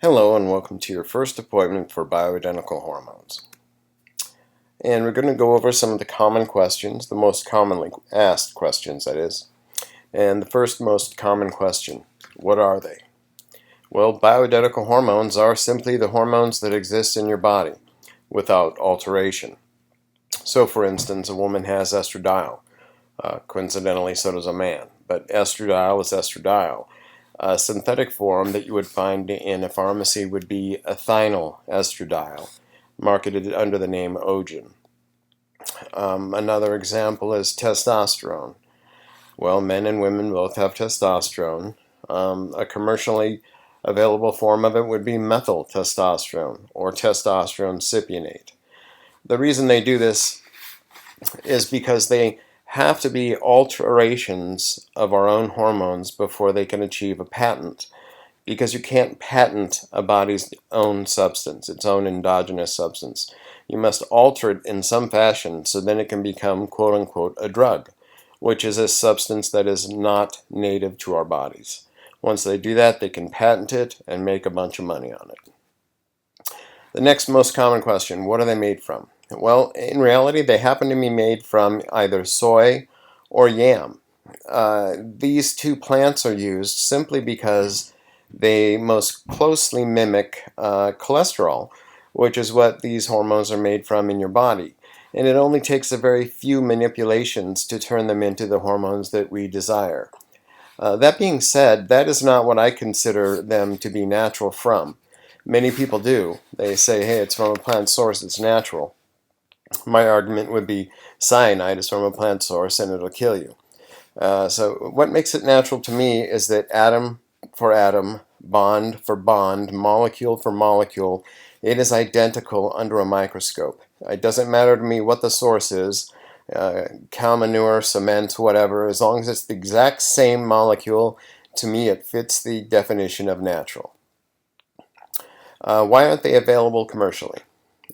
Hello and welcome to your first appointment for bioidentical hormones. And we're going to go over some of the common questions, the most commonly asked questions that is. And the first most common question, what are they? Well, bioidentical hormones are simply the hormones that exist in your body without alteration. So for instance, a woman has estradiol. Coincidentally, so does a man. But estradiol is estradiol. A synthetic form that you would find in a pharmacy would be ethinyl estradiol, marketed under the name Ogen. Another example is testosterone. Well, men and women both have testosterone. A commercially available form of it would be methyl testosterone or testosterone cypionate. The reason they do this is because they have to be alterations of our own hormones before they can achieve a patent, because you can't patent a body's own substance, its own endogenous substance. You must alter it in some fashion so then it can become quote-unquote a drug, which is a substance that is not native to our bodies. Once they do that, they can patent it and make a bunch of money on it. The next most common question, what are they made from? Well, in reality, they happen to be made from either soy or yam. These two plants are used simply because they most closely mimic cholesterol, which is what these hormones are made from in your body. And it only takes a very few manipulations to turn them into the hormones that we desire. That being said, that is not what I consider them to be natural from. Many people do. They say, hey, it's from a plant source, it's natural. My argument would be cyanide is from a plant source and it'll kill you. So what makes it natural to me is that atom for atom, bond for bond, molecule for molecule, it is identical under a microscope. It doesn't matter to me what the source is, cow manure, cement, whatever, as long as it's the exact same molecule, to me it fits the definition of natural. Why aren't they available commercially?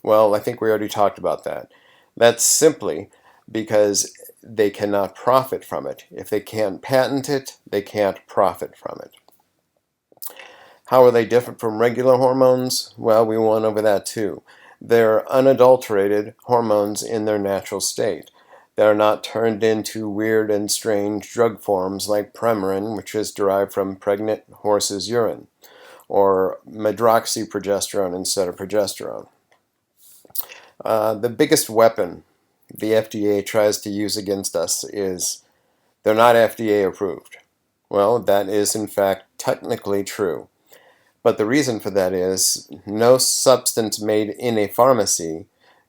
Well, I think we already talked about that. That's simply because they cannot profit from it. If they can't patent it, they can't profit from it. How are they different from regular hormones? Well, we went over that too. They're unadulterated hormones in their natural state. They're not turned into weird and strange drug forms like Premarin, which is derived from pregnant horses' urine, or medroxyprogesterone instead of progesterone. The biggest weapon the FDA tries to use against us is they're not FDA approved. Well, that is in fact technically true. But the reason for that is no substance made in a pharmacy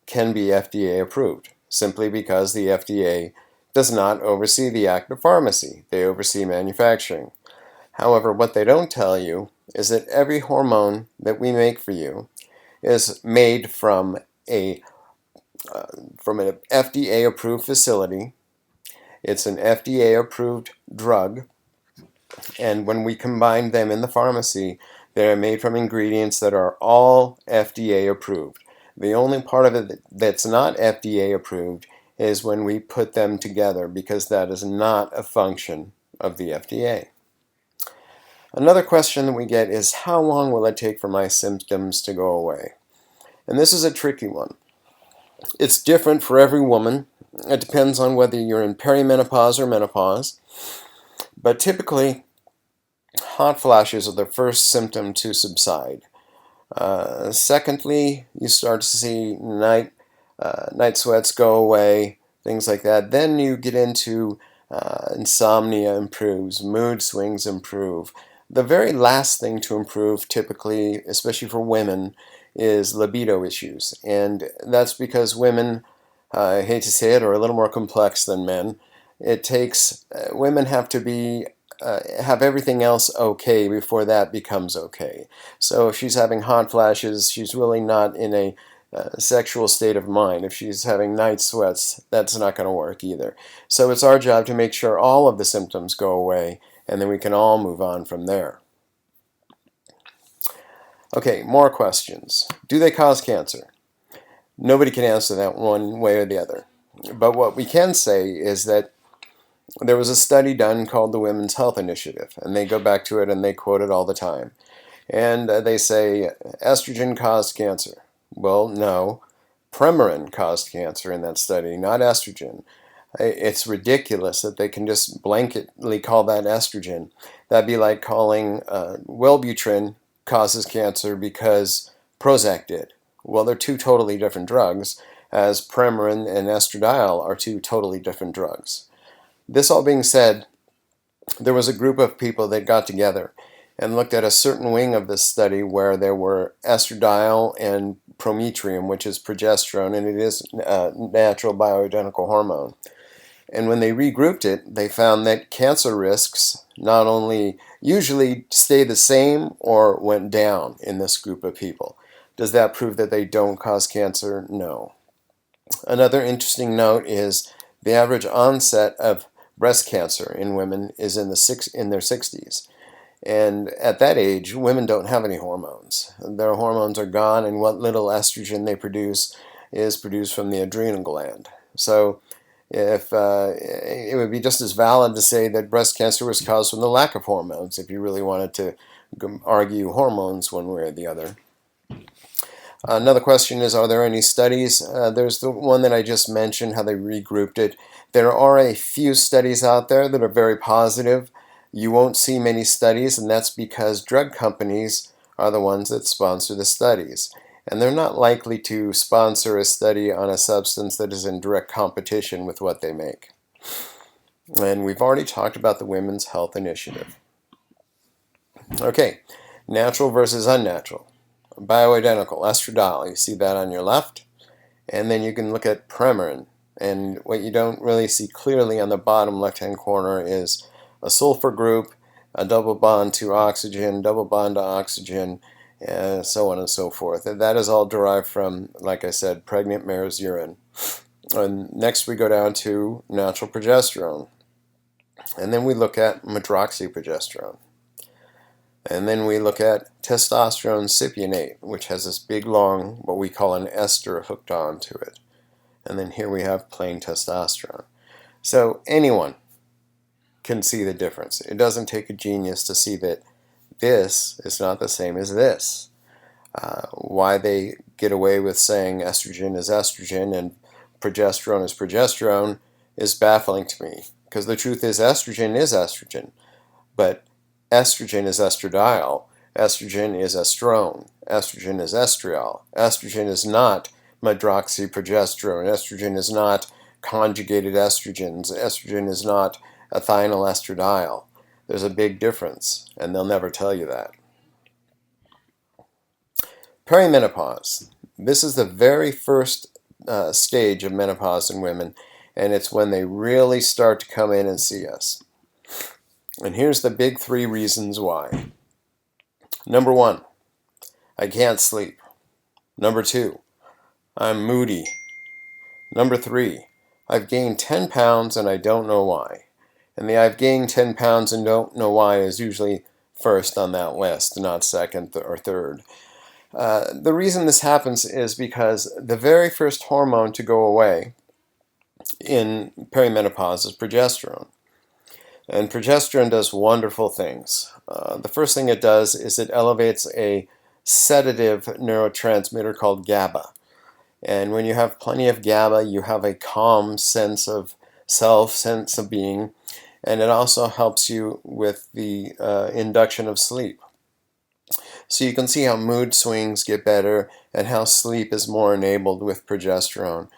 can be FDA approved, simply because the FDA does not oversee the act of pharmacy. They oversee manufacturing. However, what they don't tell you is that every hormone that we make for you is made from an FDA approved facility. It's an FDA approved drug, and when we combine them in the pharmacy, they're made from ingredients that are all FDA approved. The only part of it that's not FDA approved is when we put them together, because that is not a function of the FDA. Another question that we get is, how long will it take for my symptoms to go away? And this is a tricky one. It's different for every woman. It depends on whether you're in perimenopause or menopause. But typically, hot flashes are the first symptom to subside. Secondly, you start to see night sweats go away, things like that. Then you get into insomnia improves, mood swings improve. The very last thing to improve, typically, especially for women, is libido issues. And that's because women, I hate to say it, are a little more complex than men. It takes, women have to be have everything else okay before that becomes okay. So if she's having hot flashes, she's really not in a sexual state of mind. If she's having night sweats, that's not going to work either. So it's our job to make sure all of the symptoms go away, and then we can all move on from there. Okay, more questions. Do they cause cancer? Nobody can answer that one way or the other. But what we can say is that there was a study done called the Women's Health Initiative, and they go back to it and they quote it all the time. And they say estrogen caused cancer. Well, no. Premarin caused cancer in that study, not estrogen. It's ridiculous that they can just blanketly call that estrogen. That'd be like calling Wellbutrin causes cancer because Prozac did. Well, they're two totally different drugs, as Premarin and estradiol are two totally different drugs. This all being said, there was a group of people that got together and looked at a certain wing of this study where there were estradiol and prometrium, which is progesterone, and it is a natural bioidentical hormone. And when they regrouped it, they found that cancer risks not only usually stay the same or went down in this group of people. Does that prove that they don't cause cancer? No. Another interesting note is the average onset of breast cancer in women is in their 60s. And at that age, women don't have any hormones. Their hormones are gone, and what little estrogen they produce is produced from the adrenal gland. So if it would be just as valid to say that breast cancer was caused from the lack of hormones if you really wanted to argue hormones one way or the other. Another question is, are there any studies? There's the one that I just mentioned, how they regrouped it. There are a few studies out there that are very positive. You won't see many studies, and that's because drug companies are the ones that sponsor the studies. And they're not likely to sponsor a study on a substance that is in direct competition with what they make. And we've already talked about the Women's Health Initiative. Okay, natural versus unnatural. Bioidentical, estradiol, you see that on your left. And then you can look at Premarin. And what you don't really see clearly on the bottom left-hand corner is a sulfur group, a double bond to oxygen, double bond to oxygen, and so on and so forth. And that is all derived from, like I said, pregnant mare's urine. And next we go down to natural progesterone. And then we look at medroxyprogesterone. And then we look at testosterone cypionate, which has this big, long, what we call an ester hooked on to it. And then here we have plain testosterone. So anyone can see the difference. It doesn't take a genius to see that this is not the same as this. Why they get away with saying estrogen is estrogen and progesterone is progesterone is baffling to me. Because the truth is estrogen, but estrogen is estradiol, estrogen is estrone, estrogen is estriol, estrogen is not medroxyprogesterone, estrogen is not conjugated estrogens, estrogen is not ethinyl estradiol. There's a big difference, and they'll never tell you that. Perimenopause. This is the very first stage of menopause in women, and it's when they really start to come in and see us. And here's the big 3 reasons why. Number 1, I can't sleep. Number 2, I'm moody. Number 3, I've gained 10 pounds and I don't know why. And the I've gained 10 pounds and don't know why is usually first on that list, not second or third. The reason this happens is because the very first hormone to go away in perimenopause is progesterone. And progesterone does wonderful things. The first thing it does is it elevates a sedative neurotransmitter called GABA. And when you have plenty of GABA, you have a calm sense of self, sense of being, and it also helps you with the induction of sleep. So you can see how mood swings get better and how sleep is more enabled with progesterone.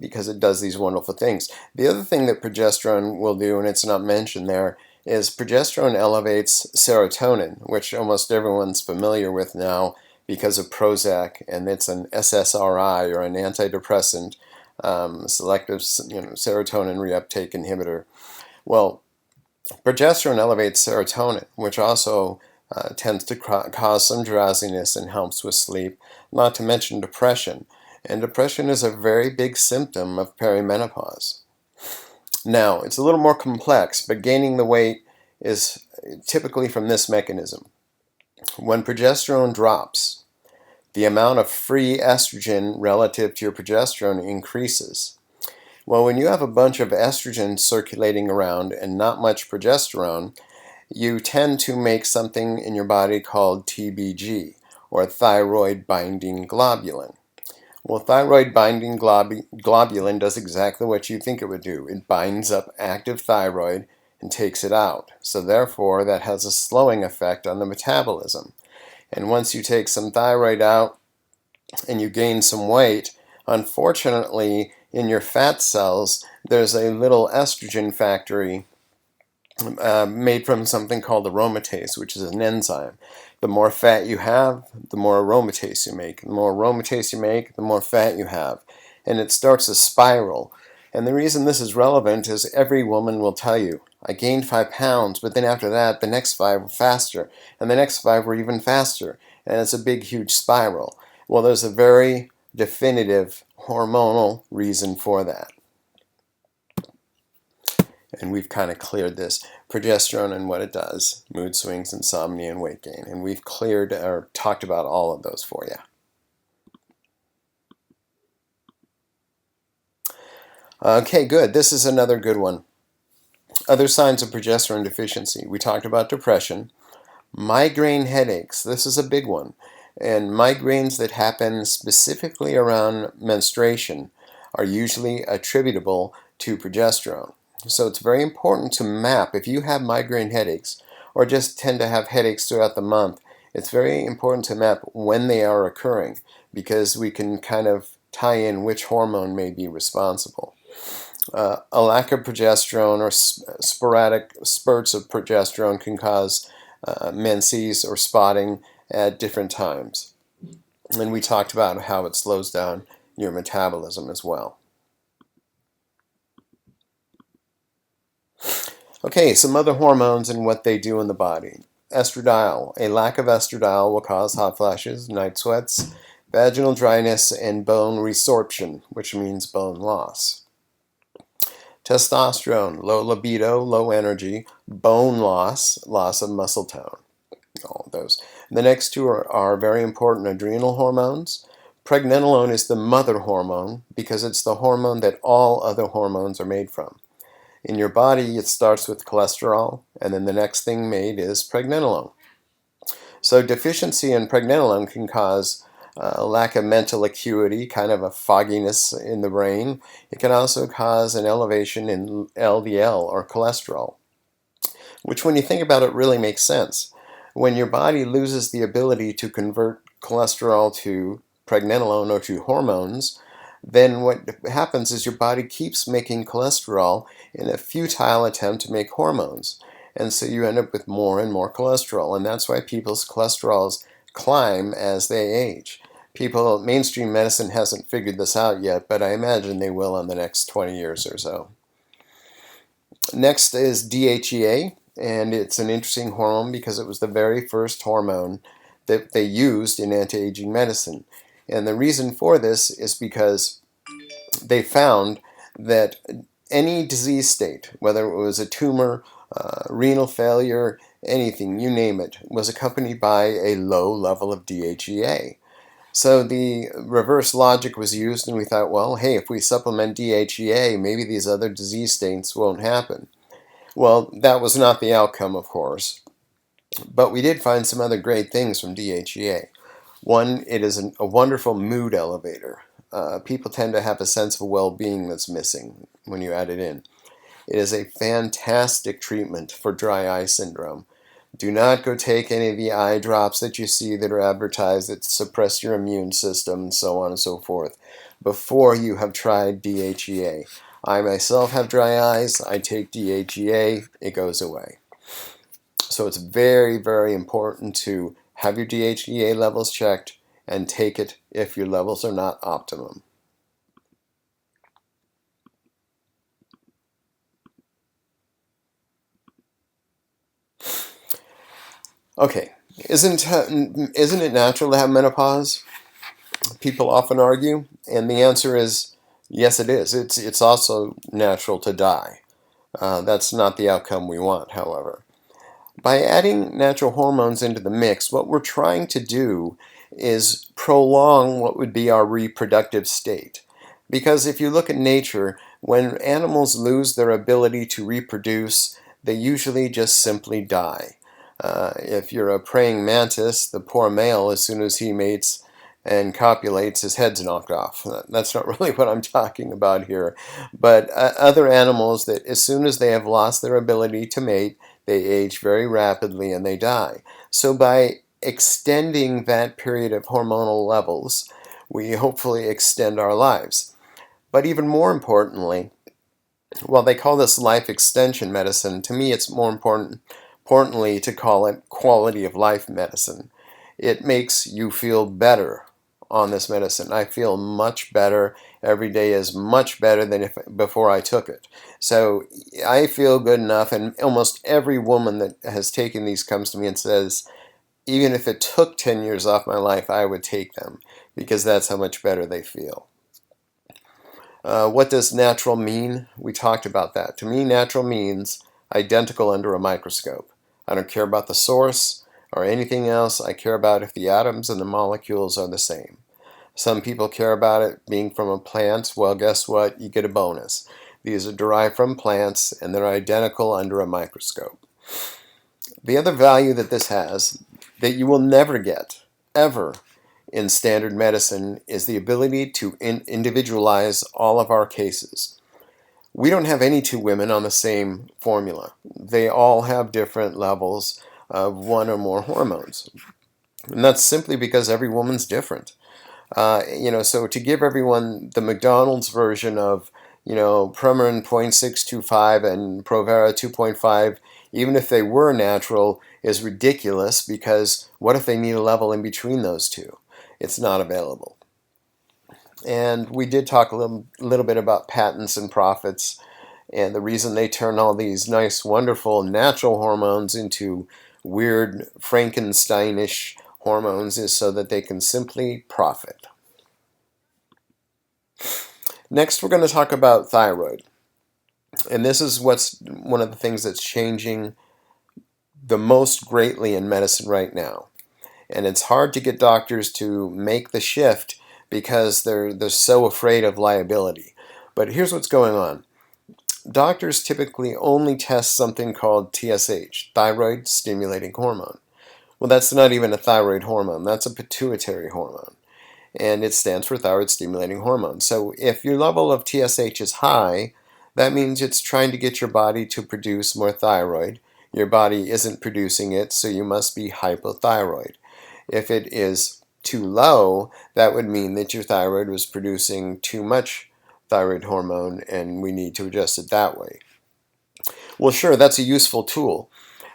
Because it does these wonderful things. The other thing that progesterone will do, and it's not mentioned there, is progesterone elevates serotonin, which almost everyone's familiar with now because of Prozac, and it's an SSRI, or an antidepressant, selective serotonin reuptake inhibitor. Well, progesterone elevates serotonin, which also tends to cause some drowsiness and helps with sleep, not to mention depression. And depression is a very big symptom of perimenopause. Now, it's a little more complex, but gaining the weight is typically from this mechanism. When progesterone drops, the amount of free estrogen relative to your progesterone increases. Well, when you have a bunch of estrogen circulating around and not much progesterone, you tend to make something in your body called TBG, or thyroid binding globulin. Well, thyroid binding globulin does exactly what you think it would do. It binds up active thyroid and takes it out. So therefore, that has a slowing effect on the metabolism. And once you take some thyroid out and you gain some weight, unfortunately, in your fat cells, there's a little estrogen factory made from something called aromatase, which is an enzyme. The more fat you have, the more aromatase you make. The more aromatase you make, the more fat you have. And it starts a spiral. And the reason this is relevant is every woman will tell you, I gained 5 pounds, but then after that, the next 5 were faster, and the next 5 were even faster. And it's a big, huge spiral. Well, there's a very definitive hormonal reason for that. And we've kind of cleared this. Progesterone and what it does, mood swings, insomnia, and weight gain. And we've cleared or talked about all of those for you. Okay, good. This is another good one. Other signs of progesterone deficiency. We talked about depression. Migraine headaches. This is a big one. And migraines that happen specifically around menstruation are usually attributable to progesterone. So it's very important to map. If you have migraine headaches or just tend to have headaches throughout the month, it's very important to map when they are occurring, because we can kind of tie in which hormone may be responsible. A lack of progesterone or sporadic spurts of progesterone can cause menses or spotting at different times. And we talked about how it slows down your metabolism as well. Okay, some other hormones and what they do in the body. Estradiol. A lack of estradiol will cause hot flashes, night sweats, vaginal dryness, and bone resorption, which means bone loss. Testosterone. Low libido, low energy, bone loss, loss of muscle tone. All of those. The next two are very important adrenal hormones. Pregnenolone is the mother hormone because it's the hormone that all other hormones are made from. In your body, it starts with cholesterol, and then the next thing made is pregnenolone. So deficiency in pregnenolone can cause a lack of mental acuity, kind of a fogginess in the brain. It can also cause an elevation in LDL, or cholesterol, which when you think about it really makes sense. When your body loses the ability to convert cholesterol to pregnenolone or to hormones, then what happens is your body keeps making cholesterol in a futile attempt to make hormones. And so you end up with more and more cholesterol. And that's why people's cholesterols climb as they age. Mainstream medicine hasn't figured this out yet, but I imagine they will in the next 20 years or so. Next is DHEA, and it's an interesting hormone because it was the very first hormone that they used in anti-aging medicine. And the reason for this is because they found that any disease state, whether it was a tumor, renal failure, anything, you name it, was accompanied by a low level of DHEA. So the reverse logic was used, and we thought, well, hey, if we supplement DHEA, maybe these other disease states won't happen. Well, that was not the outcome, of course. But we did find some other great things from DHEA. One, it is a wonderful mood elevator. People tend to have a sense of well-being that's missing when you add it in. It is a fantastic treatment for dry eye syndrome. Do not go take any of the eye drops that you see that are advertised that suppress your immune system and so on and so forth before you have tried DHEA. I myself have dry eyes. I take DHEA. It goes away. So it's very, very important to have your DHEA levels checked and take it if your levels are not optimum. Okay, isn't it natural to have menopause? People often argue, and the answer is yes, it is. It's also natural to die. That's not the outcome we want, however. By adding natural hormones into the mix, what we're trying to do is prolong what would be our reproductive state. Because if you look at nature, when animals lose their ability to reproduce, they usually just simply die. If you're a praying mantis, the poor male, as soon as he mates and copulates, his head's knocked off. That's not really what I'm talking about here. But other animals that as soon as they have lost their ability to mate, they age very rapidly and they die. So by extending that period of hormonal levels, we hopefully extend our lives. But even more importantly, while they call this life extension medicine, to me it's more importantly to call it quality of life medicine. It makes you feel better on this medicine. I feel much better. Every day is much better than before I took it. So I feel good enough, and almost every woman that has taken these comes to me and says, even if it took 10 years off my life, I would take them, because that's how much better they feel. What does natural mean? We talked about that. To me, natural means identical under a microscope. I don't care about the source or anything else. I care about if the atoms and the molecules are the same. Some people care about it being from a plant. Well, guess what? You get a bonus. These are derived from plants, and they're identical under a microscope. The other value that this has, that you will never get, ever, in standard medicine, is the ability to individualize all of our cases. We don't have any two women on the same formula. They all have different levels of one or more hormones. And that's simply because every woman's different. So to give everyone the McDonald's version of, Premarin 0.625 and Provera 2.5, even if they were natural, is ridiculous, because what if they need a level in between those two? It's not available. And we did talk a little bit about patents and profits, and the reason they turn all these nice, wonderful natural hormones into weird Frankensteinish hormones is so that they can simply profit. Next, we're going to talk about thyroid. And this is what's one of the things that's changing the most greatly in medicine right now. And it's hard to get doctors to make the shift because they're so afraid of liability. But here's what's going on. Doctors typically only test something called TSH, thyroid stimulating hormone. Well, that's not even a thyroid hormone. That's a pituitary hormone. And it stands for thyroid stimulating hormone. So if your level of TSH is high, that means it's trying to get your body to produce more thyroid. Your body isn't producing it, so you must be hypothyroid. If it is too low, that would mean that your thyroid was producing too much thyroid hormone, and we need to adjust it that way. Well, sure, that's a useful tool.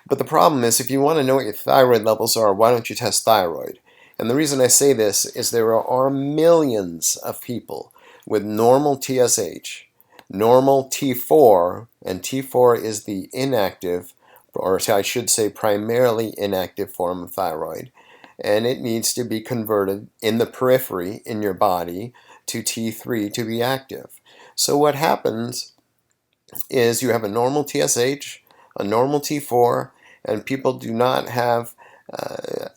But the problem is, if you want to know what your thyroid levels are, why don't you test thyroid? And the reason I say this is there are millions of people with normal TSH, normal T4, and T4 is the inactive, or I should say primarily inactive form of thyroid, and it needs to be converted in the periphery in your body to T3 to be active. So what happens is you have a normal TSH, a normal T4, and people do not have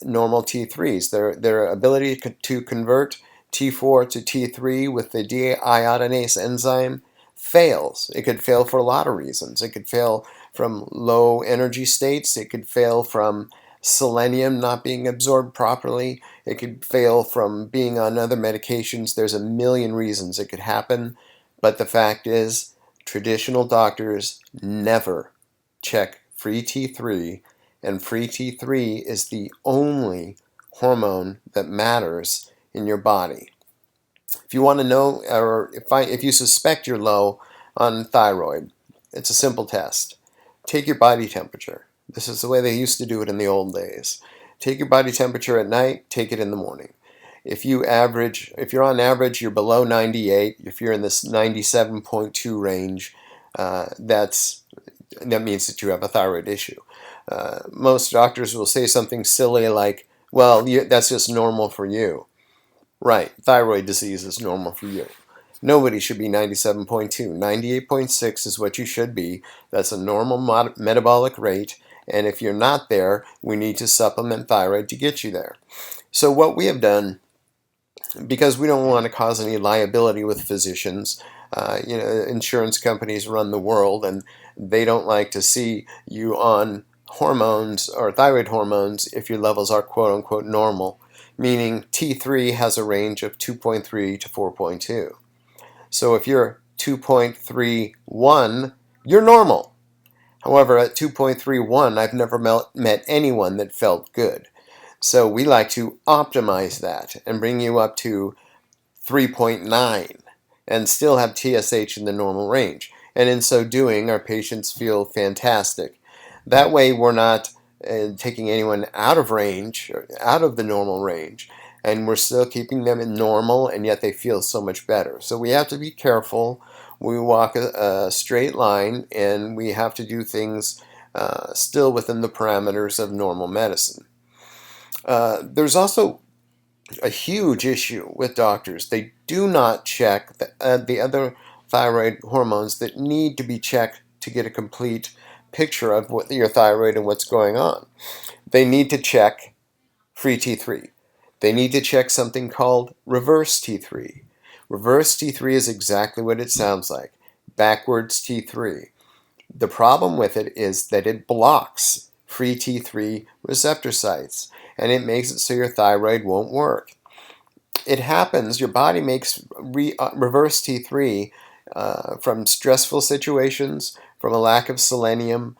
normal T3s. Their ability to convert T4 to T3 with the deiodinase enzyme fails. It could fail for a lot of reasons. It could fail from low energy states. It could fail from selenium not being absorbed properly. It could fail from being on other medications. There's a million reasons it could happen. But the fact is, traditional doctors never check free T3, and free T3 is the only hormone that matters in your body. If you want to know, or if you suspect you're low on thyroid, it's a simple test. Take your body temperature. This is the way they used to do it in the old days. Take your body temperature at night, take it in the morning. If you're on average, you're below 98. If you're in this 97.2 range, that means that you have a thyroid issue. Most doctors will say something silly like, well, that's just normal for you. Right, thyroid disease is normal for you. Nobody should be 97.2. 98.6 is what you should be. That's a normal metabolic rate. And if you're not there, we need to supplement thyroid to get you there. So what we have done, because we don't want to cause any liability with physicians, Insurance companies run the world, and they don't like to see you on hormones or thyroid hormones if your levels are quote unquote normal, meaning T3 has a range of 2.3 to 4.2. So if you're 2.31, you're normal. However, at 2.31, I've never met anyone that felt good. So we like to optimize that and bring you up to 3.9 and still have TSH in the normal range. And in so doing, our patients feel fantastic. That way, we're not taking anyone out of range, or out of the normal range, and we're still keeping them in normal, and yet they feel so much better. So we have to be careful. We walk a straight line, and we have to do things still within the parameters of normal medicine. There's also a huge issue with doctors. They do not check the other thyroid hormones that need to be checked to get a complete picture of what your thyroid and what's going on. They need to check free T3. They need to check something called reverse T3. Reverse T3 is exactly what it sounds like, backwards T3. The problem with it is that it blocks free T3 receptor sites, and it makes it so your thyroid won't work. It happens, your body makes reverse T3 from stressful situations, from a lack of selenium,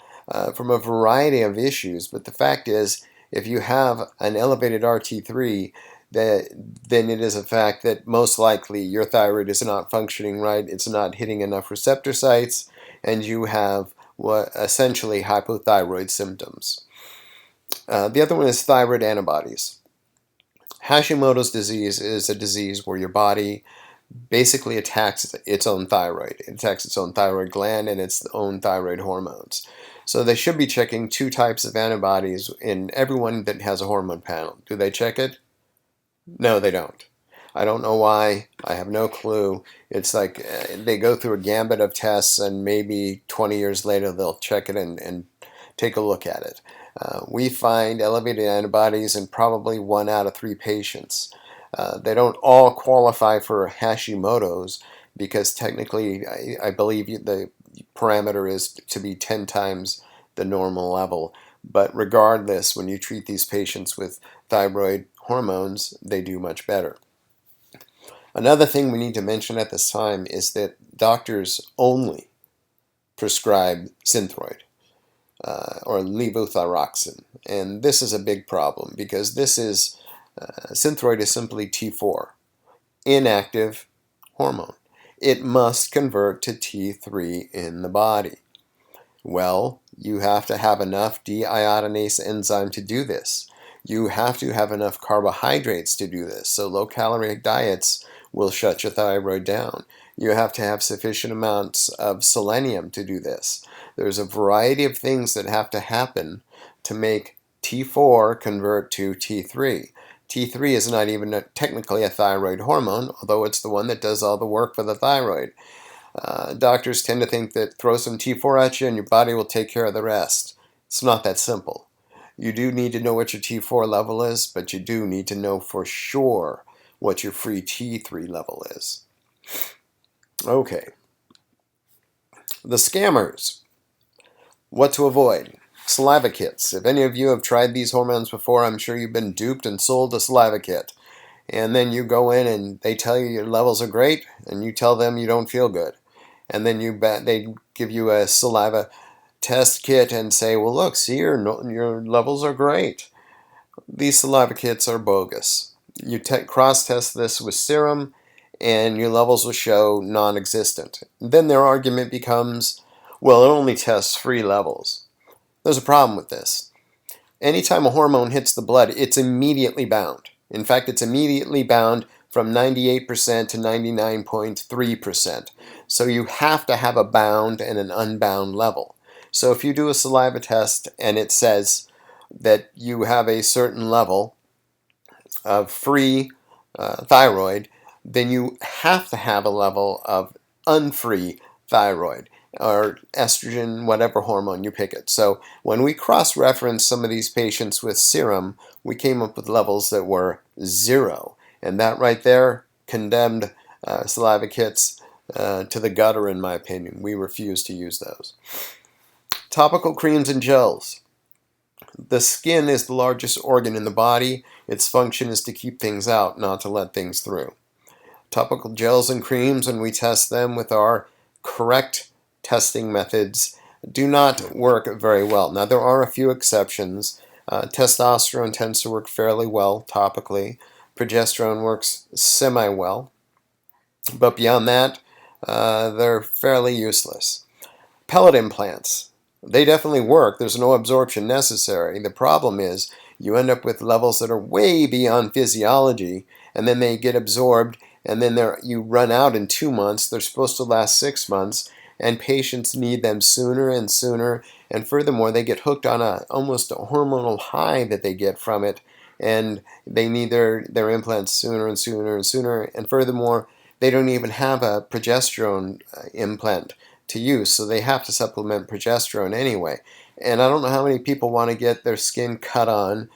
from a variety of issues. But the fact is, if you have an elevated RT3, then it is a fact that most likely your thyroid is not functioning right, it's not hitting enough receptor sites, and you have essentially hypothyroid symptoms. The other one is thyroid antibodies. Hashimoto's disease is a disease where your body basically attacks its own thyroid. It attacks its own thyroid gland and its own thyroid hormones. So they should be checking 2 types of antibodies in everyone that has a hormone panel. Do they check it? No, they don't. I don't know why. I have no clue. It's like they go through a gambit of tests, and maybe 20 years later they'll check it and take a look at it. We find elevated antibodies in probably 1 out of 3 patients. They don't all qualify for Hashimoto's because technically I believe the parameter is to be 10 times the normal level. But regardless, when you treat these patients with thyroid hormones, they do much better. Another thing we need to mention at this time is that doctors only prescribe Synthroid or levothyroxine. And this is a big problem because Synthroid is simply T4, inactive hormone. It must convert to T3 in the body. Well, you have to have enough deiodinase enzyme to do this. You have to have enough carbohydrates to do this. So low-calorie diets will shut your thyroid down. You have to have sufficient amounts of selenium to do this. There's a variety of things that have to happen to make T4 convert to T3. T3 is not even technically a thyroid hormone, although it's the one that does all the work for the thyroid. Doctors tend to think that throw some T4 at you and your body will take care of the rest. It's not that simple. You do need to know what your T4 level is, but you do need to know for sure what your free T3 level is. Okay. The scammers. What to avoid. Saliva kits. If any of you have tried these hormones before, I'm sure you've been duped and sold a saliva kit. And then you go in and they tell you your levels are great, and you tell them you don't feel good. And then they give you a saliva test kit and say, well, look, see, your levels are great. These saliva kits are bogus. You cross-test this with serum, and your levels will show non-existent. Then their argument becomes, well, it only tests free levels. There's a problem with this. Anytime a hormone hits the blood, it's immediately bound. In fact, it's immediately bound from 98% to 99.3%. So you have to have a bound and an unbound level. So if you do a saliva test and it says that you have a certain level of free thyroid, then you have to have a level of unfree thyroid or estrogen, whatever hormone you pick it. So when we cross-reference some of these patients with serum, we came up with levels that were 0. And that right there condemned saliva kits to the gutter, in my opinion. We refuse to use those. Topical creams and gels. The skin is the largest organ in the body. Its function is to keep things out, not to let things through. Topical gels and creams, when we test them with our correct testing methods, do not work very well. Now, there are a few exceptions. Testosterone tends to work fairly well topically. Progesterone works semi-well. But beyond that, they're fairly useless. Pellet implants. They definitely work. There's no absorption necessary. The problem is you end up with levels that are way beyond physiology, and then they get absorbed, and then you run out in 2 months. They're supposed to last 6 months, and patients need them sooner and sooner. And furthermore, they get hooked on almost a hormonal high that they get from it, and they need their implants sooner and sooner and sooner. And furthermore, they don't even have a progesterone implant to use, so they have to supplement progesterone anyway. And I don't know how many people want to get their skin cut on,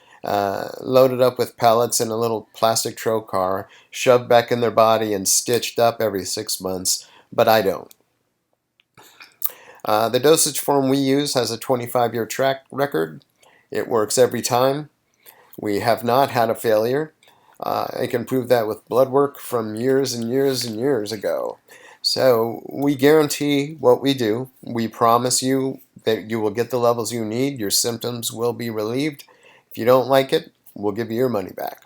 loaded up with pellets in a little plastic trocar, shoved back in their body and stitched up every 6 months, but I don't. The dosage form we use has a 25-year track record. It works every time. We have not had a failure. I can prove that with blood work from years and years and years ago. So we guarantee what we do. We promise you that you will get the levels you need. Your symptoms will be relieved. If you don't like it, we'll give you your money back.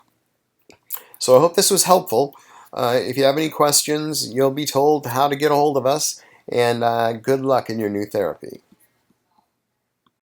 So I hope this was helpful. If you have any questions, you'll be told how to get a hold of us. And good luck in your new therapy.